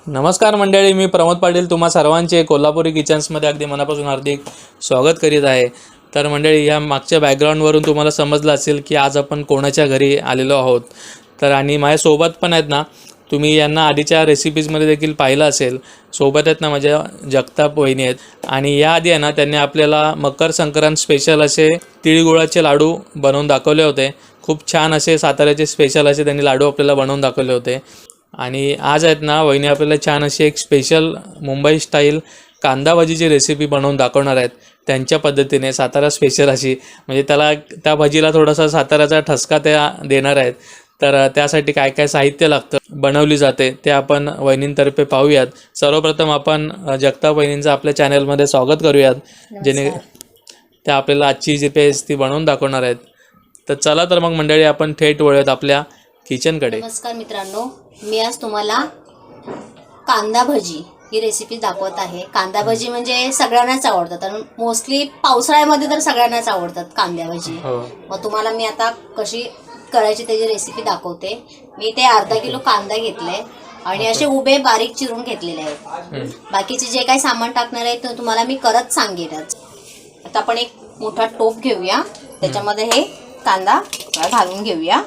नमस्कार मंडळी, मी प्रमोद पाटील तुम्हा सर्वांचे कोल्हापुरी किचन्समध्ये अगदी मनापासून हार्दिक स्वागत करीत आहे. तर मंडळी, या मागच्या बॅकग्राऊंडवरून तुम्हाला समजलं असेल की आज आपण कोणाच्या घरी आलेलो आहोत. तर आणि माझ्यासोबत पण आहेत ना, तुम्ही यांना आधीच्या रेसिपीजमध्ये देखील पाहिलं असेल. सोबत आहेत ना माझ्या जगताप वहिनी आहेत. आणि याआधी आहे ना त्यांनी आपल्याला मकर संक्रांत स्पेशल असे तिळगुळाचे लाडू बनवून दाखवले होते. खूप छान असे साताऱ्याचे स्पेशल असे त्यांनी लाडू आपल्याला बनवून दाखवले होते. आणि आज आहेत ना वहिनी आपल्याला छान अशी एक स्पेशल मुंबई स्टाईल कांदा भाजीची रेसिपी बनवून दाखवणार आहेत. त्यांच्या पद्धतीने सातारा स्पेशल अशी, म्हणजे त्या भाजीला थोडासा साताऱ्याचा ठसका त्या देणार आहेत. तर त्यासाठी काय काय साहित्य लागतं, बनवली जाते, ते आपण वहिनींतर्फे पाहूयात. सर्वप्रथम आपण जगताप वहिनींचं आपल्या चॅनलमध्ये स्वागत करूयात, जेणे त्या आपल्याला आजची जी पेज ती बनवून दाखवणार आहेत. तर चला तर मग मंडळी, आपण थेट वळूयात आपल्या किचनकडे. नमस्कार मित्रांनो, मी आज तुम्हाला कांदा भजी ही रेसिपी दाखवत आहे. कांदा भजी म्हणजे सगळ्यांनाच आवडतात आणि मोस्टली पावसाळ्यामध्ये तर सगळ्यांनाच आवडतात कांदा भजी. मग तुम्हाला मी आता कशी करायची त्याची रेसिपी दाखवते. मी ते अर्धा किलो कांदा घेतलाय आणि असे उभे बारीक चिरून घेतलेले आहेत. बाकीचे जे काही सामान टाकणार आहे ते तुम्हाला मी करत सांगेनच. आता आपण एक मोठा टोप घेऊया, त्याच्यामध्ये हे कांदा घालून घेऊया.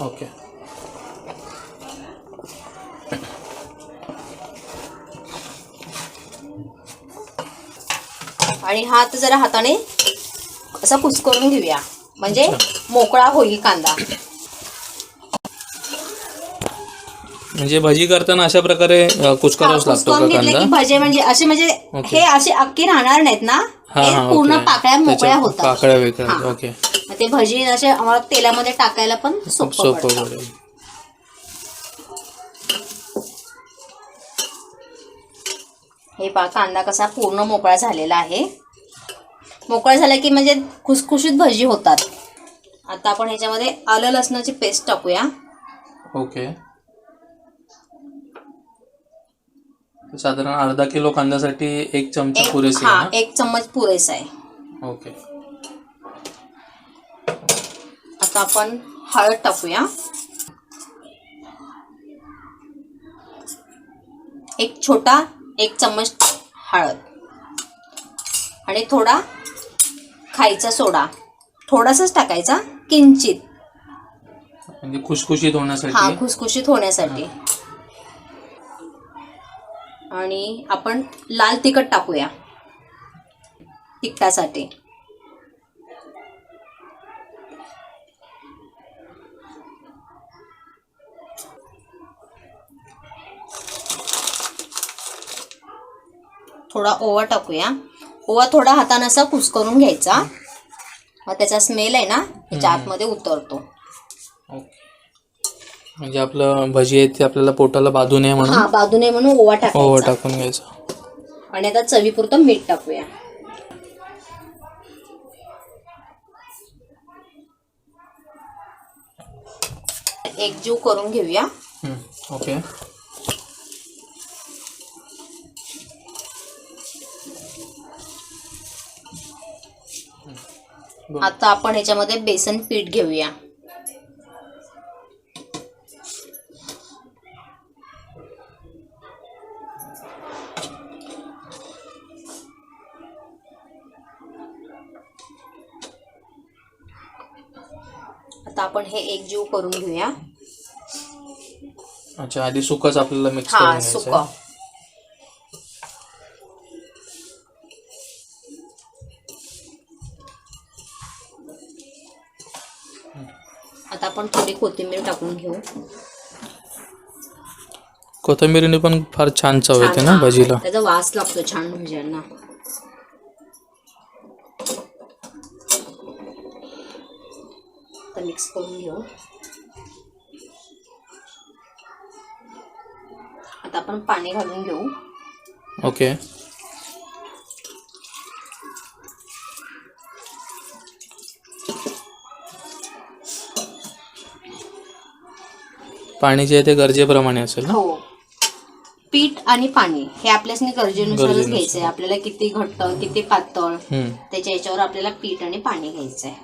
ओके. आणि हात जरा हाताने असा कुस्करून घेऊया, म्हणजे मोकळा होईल कांदा. म्हणजे भजी करताना अशा प्रकारे कुस्करावंच लागतो का कांदा? भजी म्हणजे असे, म्हणजे हे असे अख्खे राहणार नाहीत ना, पूर्ण पाकळ्या मोकळ्या होतात. पाकळ्या वेगळ्या. ओके. ते भजी असे आम्हाला तेलामध्ये टाकायला पण सोपं पडेल. हे पहा, कांदा कसा पूर्ण मोकळा झालेला आहे. मोकळा झाला की म्हणजे खुसखुशीत भजी होतात. आता आपण ह्याच्यामध्ये आलं लसणाची पेस्ट टाकूया. ओके. साधारण अर्धा किलो कांद्यासाठी एक चमचा पुरेसा आहे ना? एक चम्मच पुरेसा आहे. ओके. आता आपण हळद टाकूया. एक चम्मच हळद आणि थोडा खायचा सोडा, थोडासाच टाकायचा, किंचित, म्हणजे खुसखुशीत होण्यासाठी. खुसखुशीत होण्यासाठी. आणि आपण लाल तिखट टाकूया तिखटासाठी. थोडा ओवा टाकूया. ओवा थोडा हाताने असा कुस्करून घ्यायचा, मग त्याचा स्मेल आहे ना त्याच्या आतमध्ये उतरतो. म्हणजे आपलं भजी आहे ते आपल्याला पोटाला बाधू नये म्हणून. बाधू नये म्हणून ओवा टाकून घ्यायचा. आणि आता चवीपुरतं मीठ टाकूया. एकजीव करून घेऊया. ओके. आता आपण ह्याच्यामध्ये बेसन पीठ घेऊया. आता आपण हे एकजीव करून घेऊया. अच्छा, आधी सुकच आपल्याला मिक्स करून घ्यायचं. सुका. आता आपण थोडी कोथिंबीर टाकून घेऊ. कोथिंबीरीने पण फार छान चव येते ना भजीला. त्याचा वास लागतो छान भज्यांना. मिक्स करून घेऊ. आता आपण पाणी घालून घेऊ. ओके. पाणी जे आहे ते गरजेप्रमाणे असेल ना? हो. पीठ आणि पाणी हे आपल्यासनी गरजेनुसारच घ्यायचंय. आपल्याला किती घट्ट किती पातळ त्याच्या याच्यावर आपल्याला पीठ आणि पाणी घ्यायचंय.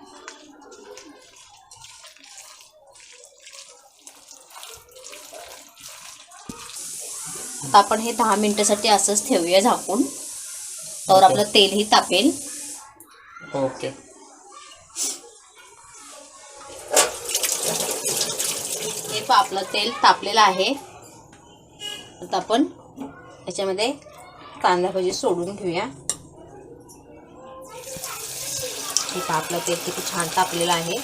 आता आपण हे 10 मिनिटासाठी असंच ठेवूया झाकून, तर आपलं तेलही तापेल. ओके. हे पहा आपलं तेल तापलेलं आहे. आता आपण याच्यामध्ये कांदा भजी सोडून घेऊया. हे पहा आपलं तेल किती छान तापलेलं आहे.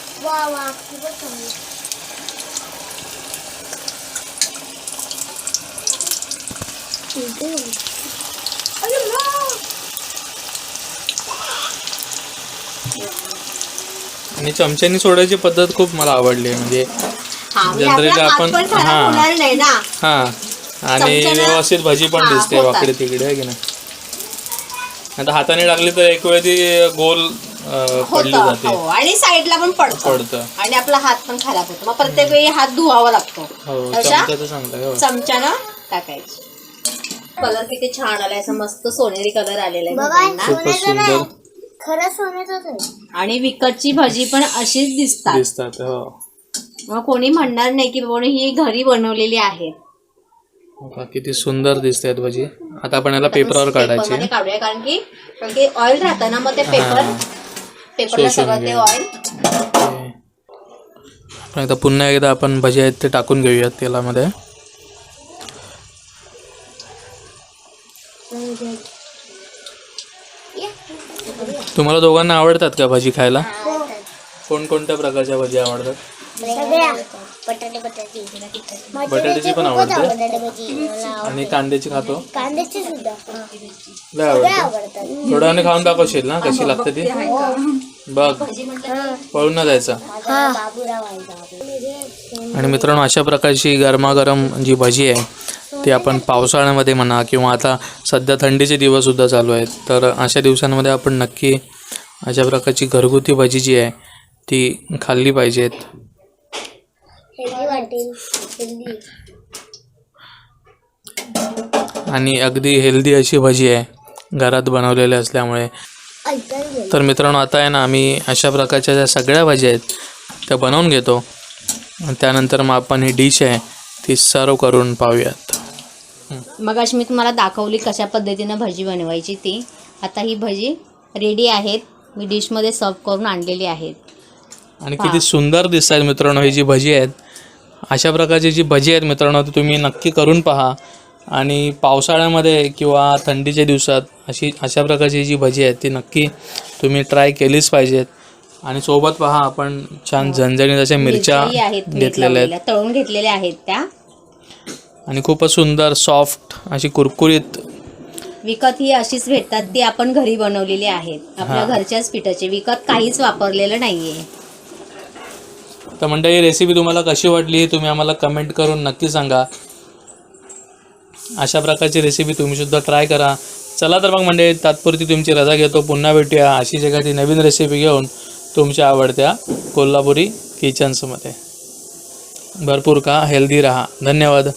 आणि चमच्यानी सोडायची पद्धत खूप मला आवडली. म्हणजे जनरली आपण नाही ना. हां, आणि चमच्यानं- व्यवस्थित भजी पण दिसते होतात. वाकडे तिकडे, आहे की नाही. आता हाताने टाकली तर एक वेळ ती गोल पडली होतं, जाते, हो. आणि साईडला पण पडतं. आणि आपला हात पण खराब होतो. मग प्रत्येक वेळी हात धुवावा लागतो. हो, अशा चमचा तर सांगताय. हो. चमच्यानं टाकायची. कलर किती छान आलाय, असं मस्त सोनेरी कलर आलेला आहे भाज्यांना. खूपच सुंदर खरंच सोन्याचंच आहे. आणि विकतची भाजी पण अशीच दिसतात. हो. मग कोणी म्हणणार नाही की बाबा ही घरी बनवलेली आहे. बघा, किती सुंदर दिसते आहेत भजी. आता आपण याला पेपरावर काढायची. पेपरमध्ये काढूया, कारण की ऑइल राहतं ना, मग ते पेपरला शोषून सगळं ते घ्या. ऑइल. पण आता पुन्हा एकदा आपण भजी आहेत ते टाकून घेऊयात तेलामध्ये. तुम्हाला दोघांना आवडतात का भजी खायला? कोणकोणत्या प्रकारच्या भजी आवडतात? सगळ्या बटाट्याची पण आवडते बटाटे भजी मला आणि कांद्याची खातो. कांद्याची सुद्धा लय आवडते. आवडतात. थोड्या वेळाने खाऊन दाखवशील ना कशी लागते ती? बघ, पळून न जायचं. बाबूराव आहे. आणि मित्रांनो, अशा प्रकारची गरमागरम जी भजी आहे ती आपण पावसाळ्यामध्ये म्हणा किंवा आता सध्या थंडीचे दिवस सुद्धा चालू आहेत, तर अशा दिवसांमध्ये आपण नक्की अशा प्रकारची घरगुती भजी जी आहे ती खाल्ली पाहिजेत. हेल्दी वाटेल. हेल्दी. आणि अगदी हेल्दी अशी भजी आहे घरात बनवलेली असल्यामुळे. तर मित्रांनो, आता आहे ना, आम्ही अशा प्रकारच्या ज्या सगळ्या भाज्या आहेत त्या बनवून घेतो. आणि त्यानंतर मग आपण ही डिश आहे ती सर्व करून पाहूयात. मग अशी मी तुम्हाला दाखवली कशा पद्धतीनं भजी बनवायची ती. आता ही भजी रेडी आहेत, मी डिशमध्ये सर्व करून आणलेली आहेत. आणि किती सुंदर दिसत आहेत मित्रांनो ही जी भजी आहेत. अशा प्रकारची जी भजी आहेत मित्रांनो ती तुम्ही नक्की करून पहा. आणि पावसाळ्यामध्ये किंवा थंडीच्या दिवसात अशा प्रकारची जी भजी आहे ती नक्की तुम्ही ट्राय केलीच पाहिजेत. आणि सोबत पहा आपण छान झणझणीत अशा मिरच्या घेतलेल्या आहेत, तळून घेतलेल्या आहेत त्या. आणि खूपच सुंदर सॉफ्ट अशी कुरकुरीत. विकत ही अशीच भेटतात, ती आपण घरी बनवलेली आहेत, आपल्या घरच्याच पिठाची. विकत काहीच वापरलेलं नाहीये. तर मंडळी, ही रेसिपी तुम्हाला कशी वाटली तुम्ही आम्हाला कमेंट करून नक्की सांगा. अशा प्रकारची रेसिपी तुम्ही सुद्धा ट्राय करा. चला तर मग मंडळी, तात्पुरती तुमची रजा घेतो. पुन्हा भेटूया अशीच एखादी नवीन रेसिपी घेऊन तुमच्या आवडत्या कोल्हापुरी किचन्समध्ये. भरपूर खा, हेल्दी राहा. धन्यवाद.